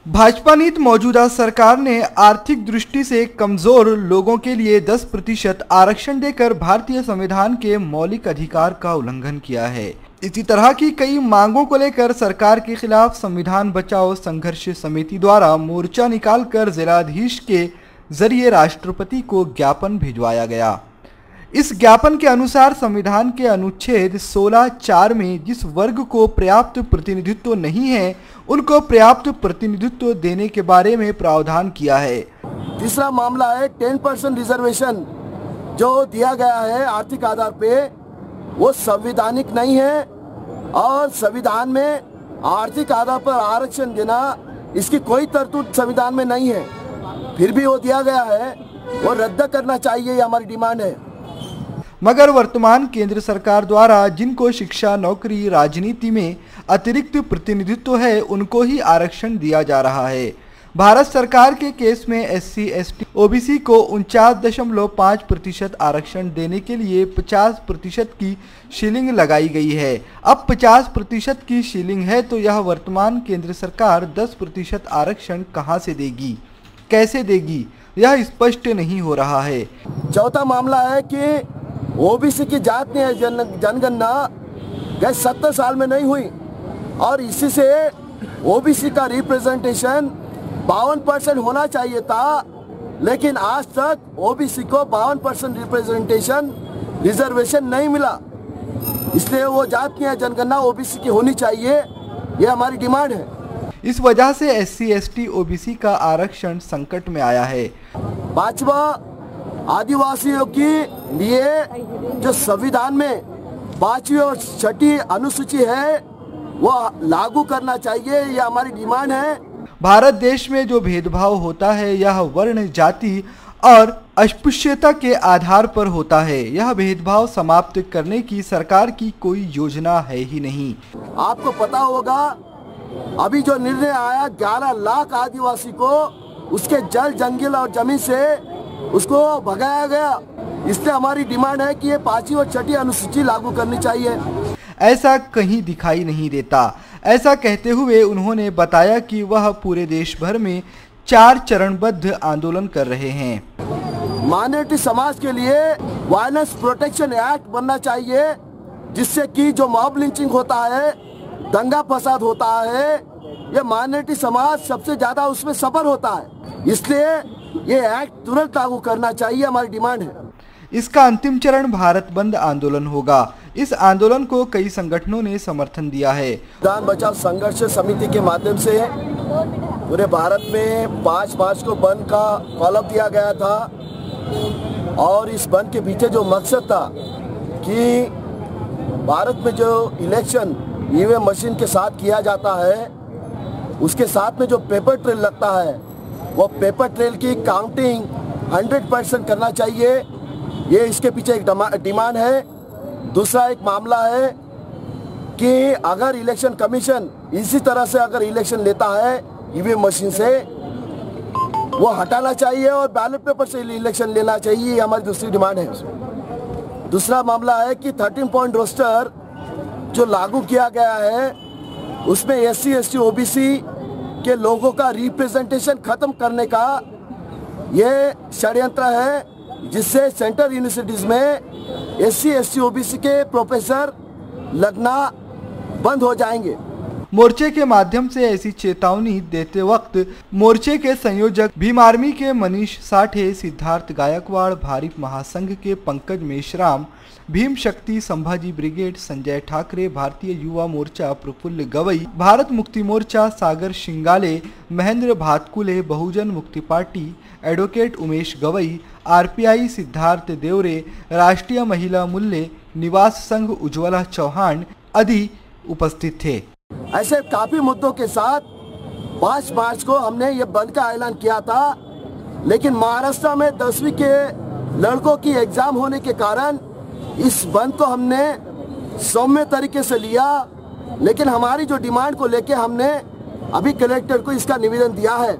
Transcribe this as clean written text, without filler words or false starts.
भाजपा नीत मौजूदा सरकार ने आर्थिक दृष्टि से कमजोर लोगों के लिए 10% आरक्षण देकर भारतीय संविधान के मौलिक अधिकार का उल्लंघन किया है। इसी तरह की कई मांगों को लेकर सरकार के खिलाफ संविधान बचाओ संघर्ष समिति द्वारा मोर्चा निकालकर जिलाधीश के जरिए राष्ट्रपति को ज्ञापन भिजवाया गया। इस ज्ञापन के अनुसार संविधान के अनुच्छेद 16(4) में जिस वर्ग को पर्याप्त प्रतिनिधित्व नहीं है उनको पर्याप्त प्रतिनिधित्व देने के बारे में प्रावधान किया है। तीसरा मामला है 10% रिजर्वेशन जो दिया गया है आर्थिक आधार पे, वो संवैधानिक नहीं है और संविधान में आर्थिक आधार पर आरक्षण देना इसकी कोई तरतूद संविधान में नहीं है, फिर भी वो दिया गया है, वो रद्द करना चाहिए, ये हमारी डिमांड है। मगर वर्तमान केंद्र सरकार द्वारा जिनको शिक्षा, नौकरी, राजनीति में अतिरिक्त प्रतिनिधित्व है उनको ही आरक्षण दिया जा रहा है। भारत सरकार के केस में SC, ST, OBC को 49.5% आरक्षण देने के लिए 50% की सीलिंग लगाई गई है। अब 50% की सीलिंग है तो यह वर्तमान केंद्र सरकार 10% आरक्षण कहां से देगी, कैसे देगी, यह स्पष्ट नहीं हो रहा है। चौथा मामला है कि OBC की जात ने जनगणना गए 70 साल में नहीं हुई और इसी से OBC का रिप्रेजेंटेशन 52% होना चाहिए था, लेकिन आज तक OBC को 52% रिप्रेजेंटेशन रिजर्वेशन नहीं मिला, इसलिए वो जातीय जनगणना OBC की होनी चाहिए, ये हमारी डिमांड है। इस वजह से SC, ST, OBC का आरक्षण संकट में आया है। पांचवा, आदिवासियों के लिए जो संविधान में 5वीं और 6ठी अनुसूची है वो लागू करना चाहिए, यह हमारी डिमांड है। भारत देश में जो भेदभाव होता है यह वर्ण, जाति और अस्पृश्यता के आधार पर होता है। यह भेदभाव समाप्त करने की सरकार की कोई योजना है ही नहीं। आपको पता होगा अभी जो निर्णय आया 11 लाख आदिवासी को उसके जल, जंगल और जमीन से उसको भगाया गया, इसलिए हमारी डिमांड है कि ये 5वीं और 6ठी अनुसूची लागू करनी चाहिए। ऐसा कहीं दिखाई नहीं देता। ऐसा कहते हुए उन्होंने बताया कि वह पूरे देश भर में 4 चरणबद्ध आंदोलन कर रहे हैं। माइनॉरिटी समाज के लिए वायलेंस प्रोटेक्शन एक्ट बनना चाहिए, जिससे कि जो मॉब लिंचिंग होता है, दंगा फसाद होता है, ये माइनॉरिटी समाज सबसे ज्यादा उसमें सफर होता है, इसलिए ये एक्ट तुरंत लागू करना चाहिए, हमारी डिमांड है। इसका अंतिम चरण भारत बंद आंदोलन होगा। इस आंदोलन को कई संगठनों ने समर्थन दिया है। संविधान बचाओ संघर्ष समिति के माध्यम से पूरे भारत में 5 मार्च को बंद का कॉल अप दिया गया था और इस बंद के पीछे जो मकसद था कि भारत में जो इलेक्शन EVM मशीन के साथ किया जाता है उसके साथ में जो पेपर ट्रेल लगता है वो पेपर ट्रेल की काउंटिंग 100% करना चाहिए, ये इसके पीछे एक डिमांड है। दूसरा एक मामला है कि अगर इलेक्शन कमीशन इसी तरह से अगर इलेक्शन लेता है EVM मशीन से, वो हटाना चाहिए और बैलेट पेपर से इलेक्शन लेना चाहिए, ये हमारी दूसरी डिमांड है। दूसरा मामला है कि 13 पॉइंट रोस्टर जो लागू किया गया है उसमें SC, ST, OBC के लोगों का रिप्रेजेंटेशन खत्म करने का ये षड्यंत्र है, जिससे सेंट्रल यूनिवर्सिटीज में SC, ST, OBC के प्रोफेसर लगना बंद हो जाएंगे। मोर्चे के माध्यम से ऐसी चेतावनी देते वक्त मोर्चे के संयोजक भीम आर्मी के मनीष साठे, सिद्धार्थ गायकवाड़, भारिप महासंघ के पंकज मेश्राम, भीम शक्ति संभाजी ब्रिगेड संजय ठाकरे, भारतीय युवा मोर्चा प्रफुल्ल गवई, भारत मुक्ति मोर्चा सागर शिंगाले, महेंद्र भातकुले, बहुजन मुक्ति party advocate Umesh Gavai, RPI Siddharth देवरे, राष्ट्रीय महिला मूल्य निवास संघ उज्ज्वला चौहान आदि उपस्थित थे। ऐसे काफी मुद्दों के साथ 5 मार्च को हमने ये बंद का ऐलान किया था, लेकिन महाराष्ट्र में 10वीं के लड़कों की एग्जाम होने के कारण इस बंद को हमने सौम्य तरीके से लिया, लेकिन हमारी जो डिमांड को लेके हमने अभी कलेक्टर को इसका निवेदन दिया है।